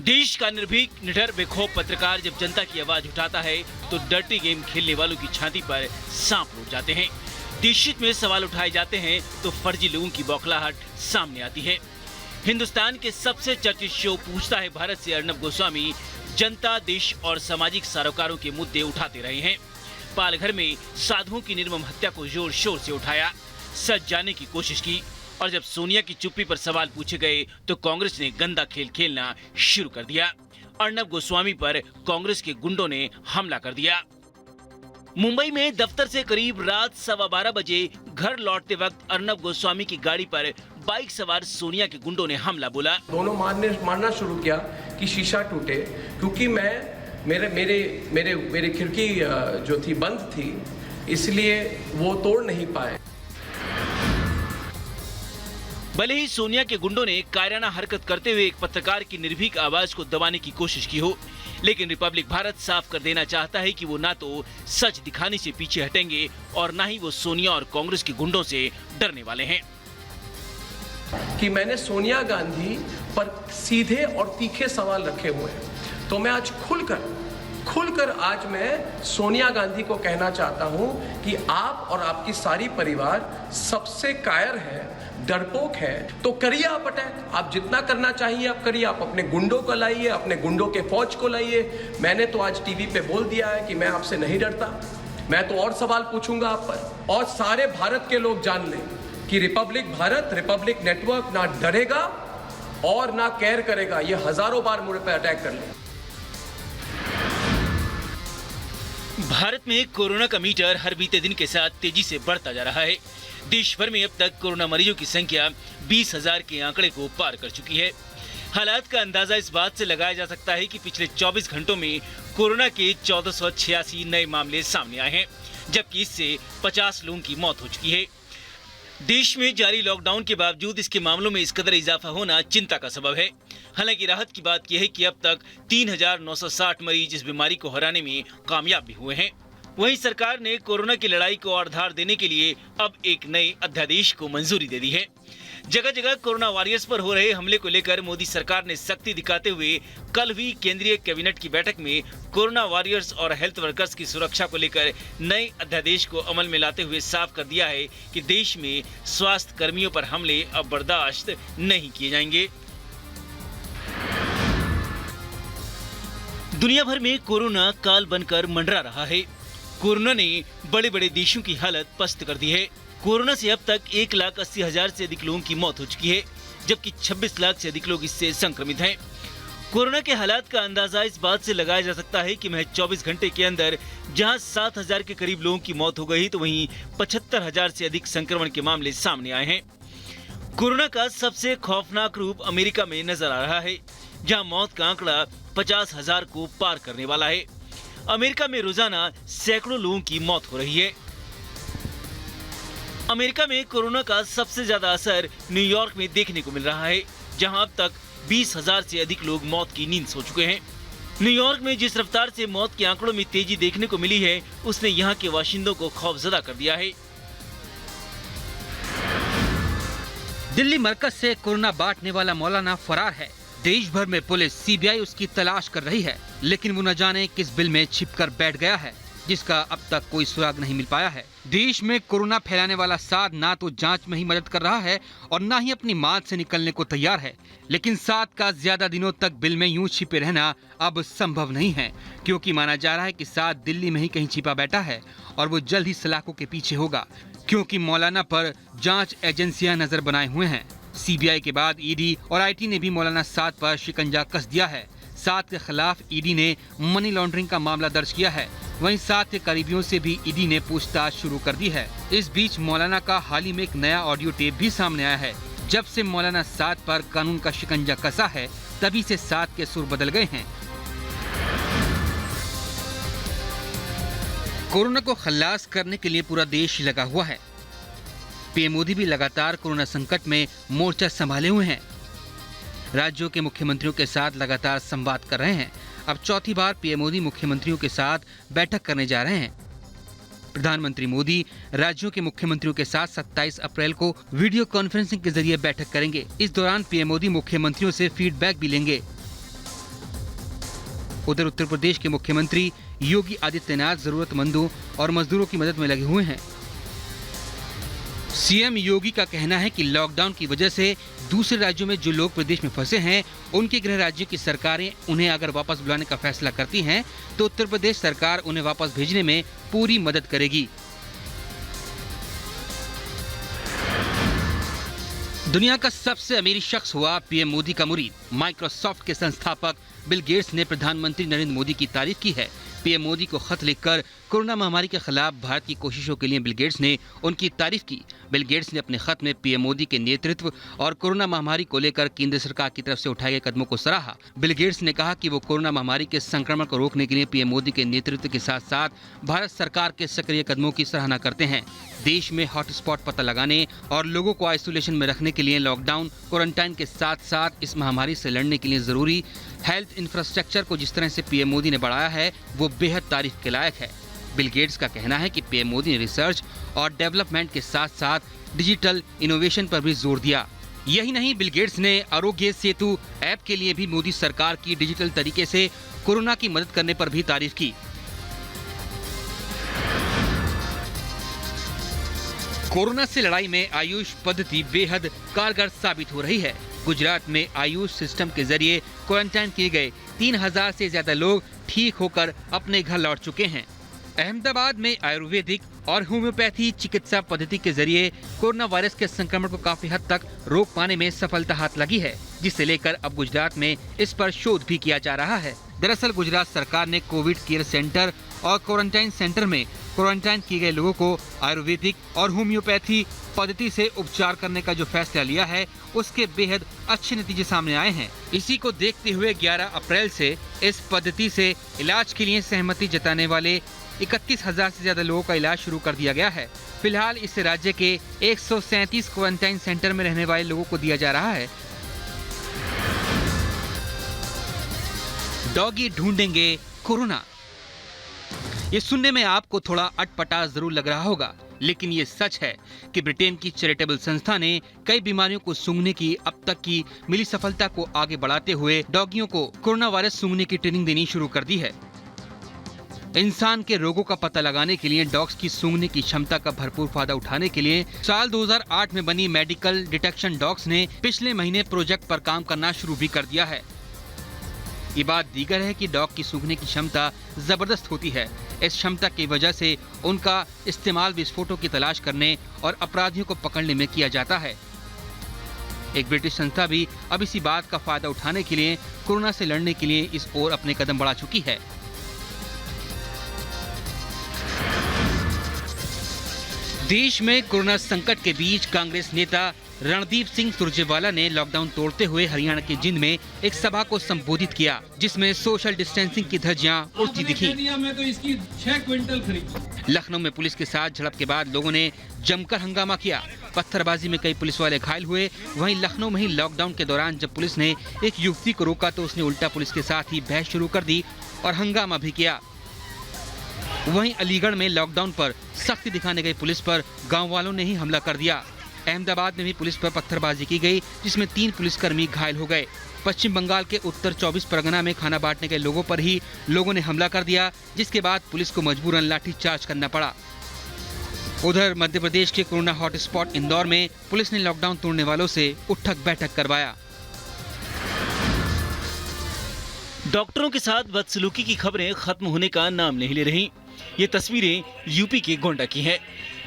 देश का निर्भीक, निडर, बेखौफ पत्रकार जब जनता की आवाज उठाता है तो डर्टी गेम खेलने वालों की छाती पर सांप लौट जाते हैं। देशहित में सवाल उठाए जाते हैं तो फर्जी लोगों की बौखलाहट सामने आती है। हिंदुस्तान के सबसे चर्चित शो पूछता है भारत से अर्नब गोस्वामी जनता, देश और सामाजिक सरोकारों के मुद्दे उठाते रहे हैं। पालघर में साधुओं की निर्मम हत्या को जोर शोर से उठाया, सच जानने की कोशिश की और जब सोनिया की चुप्पी पर सवाल पूछे गए तो कांग्रेस ने गंदा खेल खेलना शुरू कर दिया। अर्नब गोस्वामी पर कांग्रेस के गुंडों ने हमला कर दिया। मुंबई में दफ्तर से करीब रात 12:15 बजे घर लौटते वक्त अर्नब गोस्वामी की गाड़ी पर बाइक सवार सोनिया के गुंडों ने हमला बोला। दोनों मारना शुरू किया कि शीशा टूटे, क्योंकि मेरे खिड़की जो थी बंद थी, इसलिए वो तोड़ नहीं पाए। भले ही सोनिया के गुंडों ने कायराना हरकत करते हुए एक पत्रकार की निर्भीक आवाज को दबाने की कोशिश की हो, लेकिन रिपब्लिक भारत साफ कर देना चाहता है कि वो ना तो सच दिखाने से पीछे हटेंगे और ना ही वो सोनिया और कांग्रेस के गुंडों से डरने वाले हैं। कि मैंने सोनिया गांधी पर सीधे और तीखे सवाल रखे हुए हैं, तो मैं आज खुलकर आज मैं सोनिया गांधी को कहना चाहता हूं कि आप और आपकी सारी परिवार सबसे कायर है, डरपोक है। तो करिए आप अटैक, आप जितना करना चाहिए आप करिए, आप अपने गुंडों को लाइए, अपने गुंडों के फौज को लाइए। मैंने तो आज टीवी पे बोल दिया है कि मैं आपसे नहीं डरता, मैं तो और सवाल पूछूंगा आप पर। और सारे भारत के लोग जान लें कि रिपब्लिक भारत, रिपब्लिक नेटवर्क ना डरेगा और ना केयर करेगा। ये हजारों बार मुझ पर अटैक कर ले। भारत में कोरोना का मीटर हर बीते दिन के साथ तेजी से बढ़ता जा रहा है। देश भर में अब तक कोरोना मरीजों की संख्या 20,000 के आंकड़े को पार कर चुकी है। हालात का अंदाजा इस बात से लगाया जा सकता है कि पिछले 24 घंटों में कोरोना के 1486 नए मामले सामने आए हैं, जबकि इससे 50 लोगों की मौत हो चुकी है। देश में जारी लॉकडाउन के बावजूद इसके मामलों में इस कदर इजाफा होना चिंता का सबब है। हालांकि राहत की बात यह है कि अब तक 3,960 मरीज इस बीमारी को हराने में कामयाब भी हुए हैं। वहीं सरकार ने कोरोना की लड़ाई को और धार देने के लिए अब एक नए अध्यादेश को मंजूरी दे दी है। जगह जगह कोरोना वॉरियर्स पर हो रहे हमले को लेकर मोदी सरकार ने सख्ती दिखाते हुए कल हुई केंद्रीय कैबिनेट की बैठक में कोरोना वॉरियर्स और हेल्थ वर्कर्स की सुरक्षा को लेकर नए अध्यादेश को अमल में लाते हुए साफ कर दिया है कि देश में स्वास्थ्य कर्मियों पर हमले अब बर्दाश्त नहीं किए जाएंगे। दुनिया भर में कोरोना काल बनकर मंडरा रहा है। कोरोना ने बड़े बड़े देशों की हालत पस्त कर दी है। कोरोना से अब तक 1,80,000 से अधिक लोगों की मौत हो चुकी है, जबकि 26 लाख से अधिक लोग इससे संक्रमित हैं। कोरोना के हालात का अंदाजा इस बात से लगाया जा सकता है कि महज 24 घंटे के अंदर जहां 7,000 के करीब लोगों की मौत हो गई, तो वहीं 75,000 से अधिक संक्रमण के मामले सामने आए हैं। कोरोना का सबसे खौफनाक रूप अमेरिका में नजर आ रहा है, जहां मौत का आंकड़ा 50,000 को पार करने वाला है। अमेरिका में रोजाना सैकड़ों लोगों की मौत हो रही है। अमेरिका में कोरोना का सबसे ज्यादा असर न्यूयॉर्क में देखने को मिल रहा है, जहां अब तक 20,000 से अधिक लोग मौत की नींद सो चुके हैं। न्यूयॉर्क में जिस रफ्तार से मौत के आंकड़ों में तेजी देखने को मिली है, उसने यहां के बाशिंदों को खौफजदा कर दिया है। दिल्ली मरकज से कोरोना बांटने वाला मौलाना फरार है। देश भर में पुलिस, सीबीआई उसकी तलाश कर रही है, लेकिन वो न जाने किस बिल में छिपकर बैठ गया है, जिसका अब तक कोई सुराग नहीं मिल पाया है। देश में कोरोना फैलाने वाला साध ना तो जांच में ही मदद कर रहा है और ना ही अपनी मात से निकलने को तैयार है, लेकिन साध का ज्यादा दिनों तक बिल में यूं छिपे रहना अब संभव नहीं है, क्योंकि माना जा रहा है कि साध दिल्ली में ही कहीं छिपा बैठा है और वो जल्द ही सलाखों के पीछे होगा, क्योंकि मौलाना पर जांच एजेंसियां नजर बनाए हुए हैं। सीबीआई के बाद ईडी और आईटी ने भी मौलाना साद पर शिकंजा कस दिया है। साद के खिलाफ ईडी ने मनी लॉन्ड्रिंग का मामला दर्ज किया है। वहीं साद के करीबियों से भी ईडी ने पूछताछ शुरू कर दी है। इस बीच मौलाना का हाल ही में एक नया ऑडियो टेप भी सामने आया है। जब से मौलाना साद पर कानून का शिकंजा कसा है, तभी से साद के सुर बदल गए हैं। कोरोना को खल्लास करने के लिए पूरा देश लगा हुआ है। पीएम मोदी भी लगातार कोरोना संकट में मोर्चा संभाले हुए हैं। राज्यों के मुख्यमंत्रियों के साथ लगातार संवाद कर रहे हैं। अब चौथी बार पीएम मोदी मुख्यमंत्रियों के साथ बैठक करने जा रहे हैं। प्रधानमंत्री मोदी राज्यों के मुख्यमंत्रियों के साथ 27 अप्रैल को वीडियो कॉन्फ्रेंसिंग के जरिए बैठक करेंगे। इस दौरान पीएम मोदी मुख्यमंत्रियों से फीडबैक भी लेंगे। उधर उत्तर प्रदेश के मुख्यमंत्री योगी आदित्यनाथ जरूरतमंदों और मजदूरों की मदद में लगे हुए हैं। सीएम योगी का कहना है कि लॉकडाउन की वजह से दूसरे राज्यों में जो लोग प्रदेश में फंसे हैं, उनके गृह राज्यों की सरकारें उन्हें अगर वापस बुलाने का फैसला करती हैं, तो उत्तर प्रदेश सरकार उन्हें वापस भेजने में पूरी मदद करेगी। दुनिया का सबसे अमीर शख्स हुआ पीएम मोदी का मुरीद। माइक्रोसॉफ्ट के संस्थापक बिल गेट्स ने प्रधानमंत्री नरेंद्र मोदी की तारीफ की है। पीएम मोदी को खत लिखकर कोरोना महामारी के खिलाफ भारत की कोशिशों के लिए बिल गेट्स ने उनकी तारीफ की। बिल गेट्स ने अपने खत में पीएम मोदी के नेतृत्व और कोरोना महामारी को लेकर केंद्र सरकार की तरफ से उठाए गए कदमों को सराहा। बिल गेट्स ने कहा कि वो कोरोना महामारी के संक्रमण को रोकने के लिए पीएम मोदी के नेतृत्व के साथ साथ भारत सरकार के सक्रिय कदमों की सराहना करते हैं। देश में हॉटस्पॉट पता लगाने और लोगों को आइसोलेशन में रखने के लिए लॉकडाउन, क्वारंटाइन के साथ साथ इस महामारी से लड़ने के लिए जरूरी हेल्थ इंफ्रास्ट्रक्चर को जिस तरह से पीएम मोदी ने बढ़ाया है, वो बेहद तारीफ के लायक है। बिल गेट्स का कहना है कि पीएम मोदी ने रिसर्च और डेवलपमेंट के साथ साथ डिजिटल इनोवेशन पर भी जोर दिया। यही नहीं, बिल गेट्स ने आरोग्य सेतु ऐप के लिए भी मोदी सरकार की डिजिटल तरीके से कोरोना की मदद करने पर भी तारीफ की। कोरोना से लड़ाई में आयुष पद्धति बेहद कारगर साबित हो रही है। गुजरात में आयुष सिस्टम के जरिए क्वारंटाइन किए गए 3000 से ज्यादा लोग ठीक होकर अपने घर लौट चुके हैं। अहमदाबाद में आयुर्वेदिक और होम्योपैथी चिकित्सा पद्धति के जरिए कोरोना वायरस के संक्रमण को काफी हद तक रोक पाने में सफलता हाथ लगी है, जिसे लेकर अब गुजरात में इस पर शोध भी किया जा रहा है। दरअसल गुजरात सरकार ने कोविड केयर सेंटर और क्वारंटाइन सेंटर में क्वारंटाइन किए गए लोगों को आयुर्वेदिक और होम्योपैथी पद्धति से उपचार करने का जो फैसला लिया है, उसके बेहद अच्छे नतीजे सामने आए हैं। इसी को देखते हुए 11 अप्रैल से इस पद्धति से इलाज के लिए सहमति जताने वाले 31,000 से ज्यादा लोगों का इलाज शुरू कर दिया गया है। फिलहाल इस राज्य के 137 क्वारंटाइन सेंटर में रहने वाले लोगों को दिया जा रहा है। डॉगी ढूंढेंगे कोरोना। ये सुनने में आपको थोड़ा अटपटा जरूर लग रहा होगा, लेकिन ये सच है कि ब्रिटेन की चैरिटेबल संस्था ने कई बीमारियों को सूंघने की अब तक की मिली सफलता को आगे बढ़ाते हुए डॉगियों को कोरोना वायरस सूंघने की ट्रेनिंग देनी शुरू कर दी है। इंसान के रोगों का पता लगाने के लिए डॉग्स की सूंघने की क्षमता का भरपूर फायदा उठाने के लिए साल 2008 में बनी मेडिकल डिटेक्शन डॉग्स ने पिछले महीने प्रोजेक्ट पर काम करना शुरू भी कर दिया है। ये बात दीगर है कि डॉग की सूंघने की क्षमता जबरदस्त होती है। इस क्षमता की वजह से उनका इस्तेमाल विस्फोटों की तलाश करने और अपराधियों को पकड़ने में किया जाता है। एक ब्रिटिश संस्था भी अब इसी बात का फायदा उठाने के लिए कोरोना से लड़ने के लिए इस ओर अपने कदम बढ़ा चुकी है। देश में कोरोना संकट के बीच कांग्रेस नेता रणदीप सिंह सुरजेवाला ने लॉकडाउन तोड़ते हुए हरियाणा के जिंद में एक सभा को संबोधित किया, जिसमें सोशल डिस्टेंसिंग की धज्जियां उड़ती दिखी। तो इसकी 6 क्विंटल खरीदी। लखनऊ में पुलिस के साथ झड़प के बाद लोगों ने जमकर हंगामा किया। पत्थरबाजी में कई पुलिस वाले घायल हुए। वहीं लखनऊ में ही लॉकडाउन के दौरान जब पुलिस ने एक युवती को रोका तो उसने उल्टा पुलिस के साथ ही बहस शुरू कर दी और हंगामा भी किया। वहीं अलीगढ़ में लॉकडाउन पर सख्ती दिखाने गई पुलिस पर गाँव वालों ने ही हमला कर दिया। अहमदाबाद में भी पुलिस पर पत्थरबाजी की गई, जिसमें 3 पुलिसकर्मी घायल हो गए। पश्चिम बंगाल के उत्तर 24 परगना में खाना बांटने के लोगों पर ही लोगों ने हमला कर दिया, जिसके बाद पुलिस को मजबूरन लाठीचार्ज करना पड़ा। उधर मध्य प्रदेश के कोरोना हॉटस्पॉट इंदौर में पुलिस ने लॉकडाउन तोड़ने वालों से उठक बैठक करवाया। डॉक्टरों के साथ बदसलूकी की खबरें खत्म होने का नाम नहीं ले रही। ये तस्वीरें यूपी के गोंडा की हैं,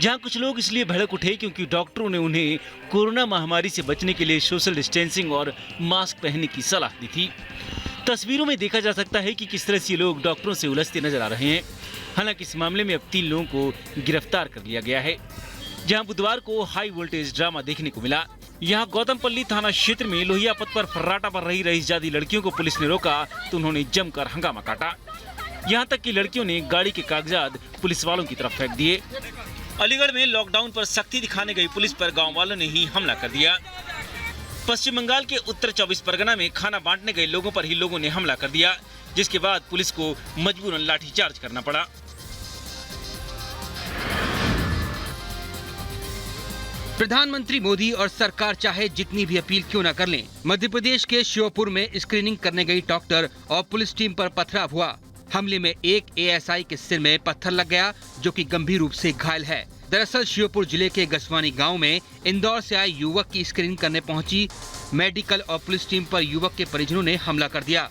जहां कुछ लोग इसलिए भड़क उठे क्योंकि डॉक्टरों ने उन्हें कोरोना महामारी से बचने के लिए सोशल डिस्टेंसिंग और मास्क पहनने की सलाह दी थी। तस्वीरों में देखा जा सकता है कि किस तरह से लोग डॉक्टरों से उलझते नजर आ रहे हैं। हालांकि इस मामले में अब 3 लोगों को गिरफ्तार कर लिया गया है। जहां बुधवार को हाई वोल्टेज ड्रामा देखने को मिला। यहाँ गौतमपल्ली थाना क्षेत्र में लोहिया पथ पर फर्राटा पर रही रईसजादी लड़कियों को पुलिस ने रोका तो उन्होंने जमकर हंगामा काटा। यहाँ तक कि लड़कियों ने गाड़ी के कागजात पुलिस वालों की तरफ फेंक दिए। अलीगढ़ में लॉकडाउन पर सख्ती दिखाने गई पुलिस पर गांव वालों ने ही हमला कर दिया। पश्चिम बंगाल के उत्तर 24 परगना में खाना बांटने गए लोगों पर ही लोगों ने हमला कर दिया, जिसके बाद पुलिस को मजबूरन लाठीचार्ज करना पड़ा। प्रधानमंत्री मोदी और सरकार चाहे जितनी भी अपील क्यों न कर लें, मध्य प्रदेश के श्योपुर में स्क्रीनिंग करने गई डॉक्टर और पुलिस टीम पर पथराव हुआ। हमले में एक एएसआई के सिर में पत्थर लग गया, जो कि गंभीर रूप से घायल है। दरअसल श्योपुर जिले के गसवानी गांव में इंदौर से आए युवक की स्क्रीनिंग करने पहुंची मेडिकल और पुलिस टीम पर युवक के परिजनों ने हमला कर दिया।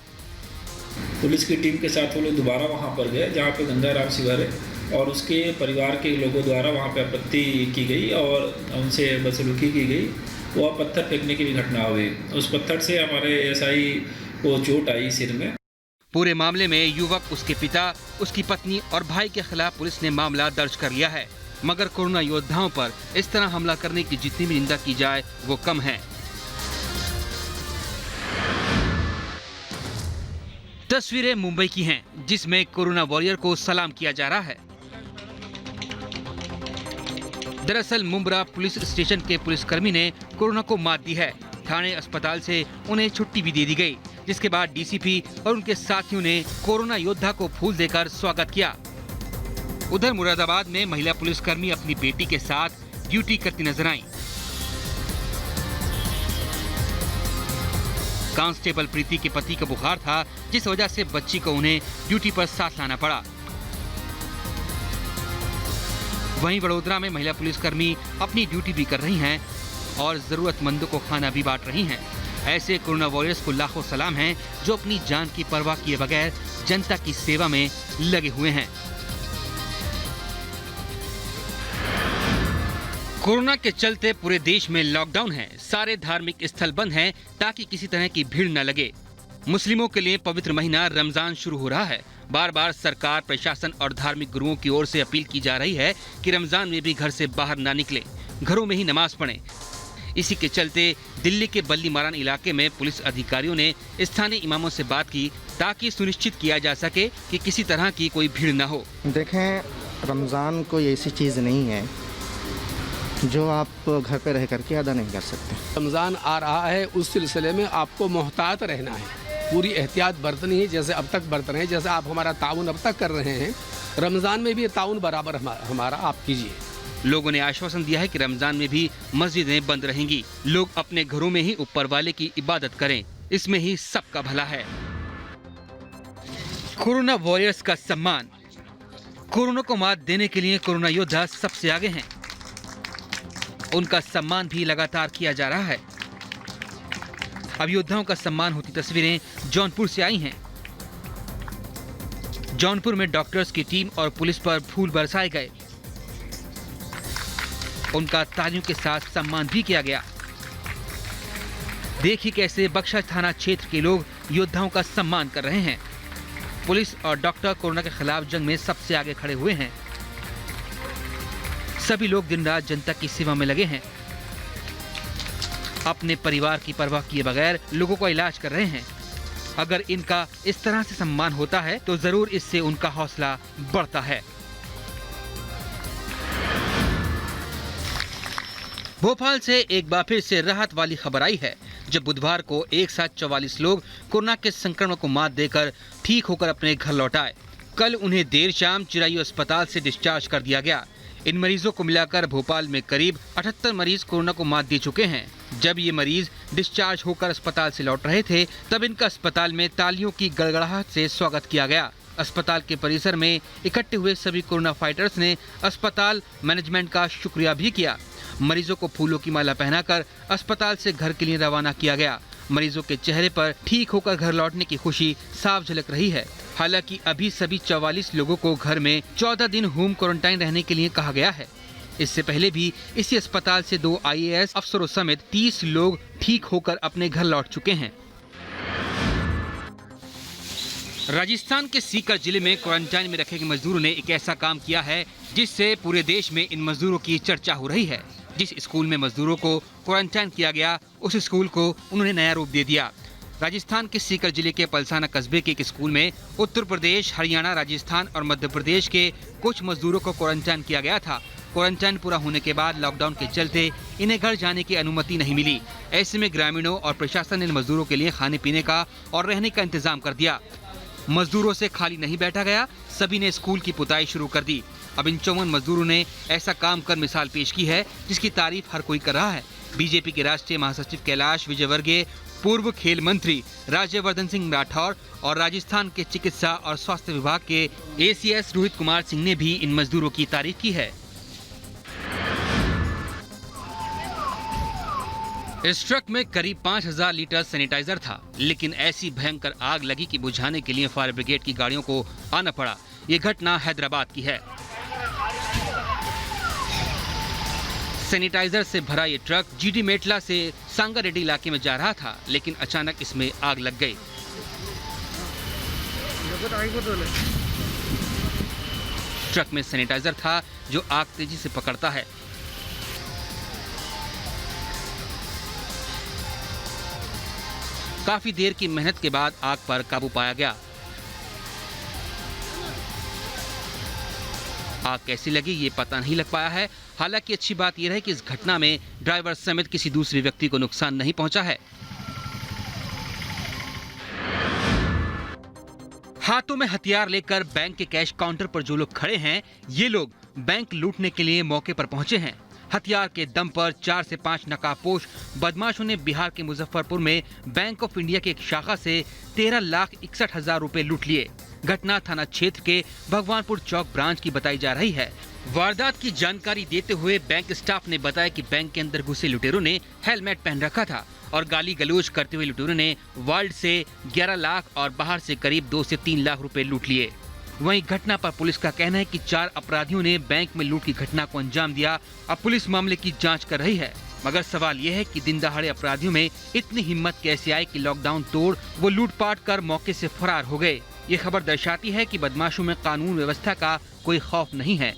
पुलिस की टीम के साथ वो लोग दोबारा वहां पर गए जहां पे गंगाराम शिवर है, और उसके परिवार के लोगों द्वारा वहां पे आपत्ति की गई और उनसे बदसलूकी की गई। वह पत्थर फेंकने की भी घटना हुई। उस पत्थर से हमारे एएसआई को चोट आई सिर में। पूरे मामले में युवक, उसके पिता, उसकी पत्नी और भाई के खिलाफ पुलिस ने मामला दर्ज कर लिया है। मगर कोरोना योद्धाओं पर इस तरह हमला करने की जितनी भी निंदा की जाए वो कम है। तस्वीरें मुंबई की हैं, जिसमें कोरोना वॉरियर को सलाम किया जा रहा है। दरअसल मुंब्रा पुलिस स्टेशन के पुलिसकर्मी ने कोरोना को मात दी है। थाने अस्पताल से उन्हें छुट्टी भी दे दी गई, जिसके बाद डीसीपी और उनके साथियों ने कोरोना योद्धा को फूल देकर स्वागत किया। उधर मुरादाबाद में महिला पुलिसकर्मी अपनी बेटी के साथ ड्यूटी करती नजर आईं। कांस्टेबल प्रीति के पति का बुखार था, जिस वजह से बच्ची को उन्हें ड्यूटी पर साथ लाना पड़ा। वहीं वडोदरा में महिला पुलिसकर्मी अपनी ड्यूटी भी कर रही हैं और जरूरतमंदों को खाना भी बांट रही हैं। ऐसे कोरोना वॉरियर्स को लाखों सलाम हैं, जो अपनी जान की परवाह किए बगैर जनता की सेवा में लगे हुए हैं। कोरोना के चलते पूरे देश में लॉकडाउन है। सारे धार्मिक स्थल बंद हैं ताकि किसी तरह की भीड़ न लगे। मुस्लिमों के लिए पवित्र महीना रमजान शुरू हो रहा है। बार बार सरकार, प्रशासन और धार्मिक गुरुओं की ओर से अपील की जा रही है कि रमजान में भी घर से बाहर ना निकले, घरों में ही नमाज पढ़ें। इसी के चलते दिल्ली के बल्ली मारान इलाके में पुलिस अधिकारियों ने स्थानीय इमामों से बात की ताकि सुनिश्चित किया जा सके कि किसी तरह की कोई भीड़ न हो। देखें, रमज़ान कोई ऐसी चीज़ नहीं है जो आप घर पे रह करके अदा नहीं कर सकते। रमज़ान आ रहा है, उस सिलसिले में आपको मोहतात रहना है, पूरी एहतियात बरतनी है, जैसे अब तक बरत रहे हैं, जैसे आप हमारा ताउन अब तक कर रहे हैं। रमज़ान में भी ताउन बराबर हमारा आप कीजिए। लोगों ने आश्वासन दिया है कि रमजान में भी मस्जिदें बंद रहेंगी। लोग अपने घरों में ही ऊपर वाले की इबादत करें, इसमें ही सबका भला है। कोरोना वॉरियर्स का सम्मान। कोरोना को मात देने के लिए कोरोना योद्धा सबसे आगे हैं। उनका सम्मान भी लगातार किया जा रहा है। अब योद्धाओं का सम्मान होती तस्वीरें जौनपुर से आई हैं। जौनपुर में डॉक्टर्स की टीम और पुलिस पर फूल बरसाए गए। उनका तालियों के साथ सम्मान भी किया गया। देखिए कैसे बख्शा थाना क्षेत्र के लोग योद्धाओं का सम्मान कर रहे हैं। पुलिस और डॉक्टर कोरोना के खिलाफ जंग में सबसे आगे खड़े हुए हैं। सभी लोग दिन रात जनता की सेवा में लगे हैं। अपने परिवार की परवाह किए बगैर लोगों का इलाज कर रहे हैं। अगर इनका इस तरह से सम्मान होता है तो जरूर इससे उनका हौसला बढ़ता है। भोपाल से एक बार फिर से राहत वाली खबर आई है, जब बुधवार को एक साथ 44 लोग कोरोना के संक्रमण को मात देकर ठीक होकर अपने घर लौट आए। कल उन्हें देर शाम चिरायू अस्पताल से डिस्चार्ज कर दिया गया। इन मरीजों को मिलाकर भोपाल में करीब 78 मरीज कोरोना को मात दे चुके हैं। जब ये मरीज डिस्चार्ज होकर अस्पताल से लौट रहे थे, तब इनका अस्पताल में तालियों की गड़गड़ाहट से स्वागत किया गया। अस्पताल के परिसर में इकट्ठे हुए सभी कोरोना फाइटर्स ने अस्पताल मैनेजमेंट का शुक्रिया भी किया। मरीजों को फूलों की माला पहनाकर अस्पताल से घर के लिए रवाना किया गया। मरीजों के चेहरे पर ठीक होकर घर लौटने की खुशी साफ झलक रही है। हालांकि अभी सभी 44 लोगों को घर में 14 दिन होम क्वारंटाइन रहने के लिए कहा गया है। इससे पहले भी इसी अस्पताल से 2 IAS अफसरों समेत 30 लोग ठीक होकर अपने घर लौट चुके हैं। राजस्थान के सीकर जिले में क्वारंटाइन में रखे गए मजदूरों ने एक ऐसा काम किया है जिससे पूरे देश में इन मजदूरों की चर्चा हो रही है। जिस स्कूल में मजदूरों को क्वारंटाइन किया गया, उस स्कूल को उन्होंने नया रूप दे दिया। राजस्थान के सीकर जिले के पलसाना कस्बे के एक स्कूल में उत्तर प्रदेश, हरियाणा, राजस्थान और मध्य प्रदेश के कुछ मजदूरों को क्वारंटाइन किया गया था। क्वारंटाइन पूरा होने के बाद लॉकडाउन के चलते इन्हें घर जाने की अनुमति नहीं मिली। ऐसे में ग्रामीणों और प्रशासन ने मजदूरों के लिए खाने पीने का और रहने का इंतजाम कर दिया। मजदूरों से खाली नहीं बैठा गया, सभी ने स्कूल की पुताई शुरू कर दी। अब इन 54 मजदूरों ने ऐसा काम कर मिसाल पेश की है जिसकी तारीफ हर कोई कर रहा है। बीजेपी के राष्ट्रीय महासचिव कैलाश विजयवर्गीय, पूर्व खेल मंत्री राज्यवर्धन सिंह राठौर और राजस्थान के चिकित्सा और स्वास्थ्य विभाग के ACS रोहित कुमार सिंह ने भी इन मजदूरों की तारीफ की है। इस ट्रक में करीब 5000 लीटर सैनिटाइजर था, लेकिन ऐसी भयंकर आग लगी कि बुझाने के लिए फायर ब्रिगेड की गाड़ियों को आना पड़ा। ये घटना हैदराबाद की है। सैनिटाइजर से भरा ये ट्रक GD मेटला से सांगारेड्डी इलाके में जा रहा था, लेकिन अचानक इसमें आग लग गई। ट्रक में सैनिटाइजर था जो आग तेजी से पकड़ता है। काफी देर की मेहनत के बाद आग पर काबू पाया गया। आग कैसी लगी ये पता नहीं लग पाया है। हालांकि अच्छी बात यह है कि इस घटना में ड्राइवर समेत किसी दूसरे व्यक्ति को नुकसान नहीं पहुंचा है। हाथों में हथियार लेकर बैंक के कैश काउंटर पर जो लोग खड़े हैं, ये लोग बैंक लूटने के लिए मौके पर पहुंचे हैं। हथियार के दम पर 4 से 5 नकाबपोश बदमाशों ने बिहार के मुजफ्फरपुर में बैंक ऑफ इंडिया की एक शाखा से 13,61,000 रुपए लूट लिए। घटना थाना क्षेत्र के भगवानपुर चौक ब्रांच की बताई जा रही है। वारदात की जानकारी देते हुए बैंक स्टाफ ने बताया कि बैंक के अंदर घुसे लुटेरों ने हेलमेट पहन रखा था और गाली गलौज करते हुए लुटेरों ने वार्ड से 11 लाख और बाहर से करीब 2 से 3 लाख रुपए लूट लिए। वहीं घटना पर पुलिस का कहना है कि 4 अपराधियों ने बैंक में लूट की घटना को अंजाम दिया। अब पुलिस मामले की जांच कर रही है, मगर सवाल यह है कि दिन दहाड़े अपराधियों में इतनी हिम्मत कैसे आई कि लॉकडाउन तोड़ वो लूटपाट कर मौके से फरार हो गए। ये खबर दर्शाती है कि बदमाशों में कानून व्यवस्था का कोई खौफ नहीं है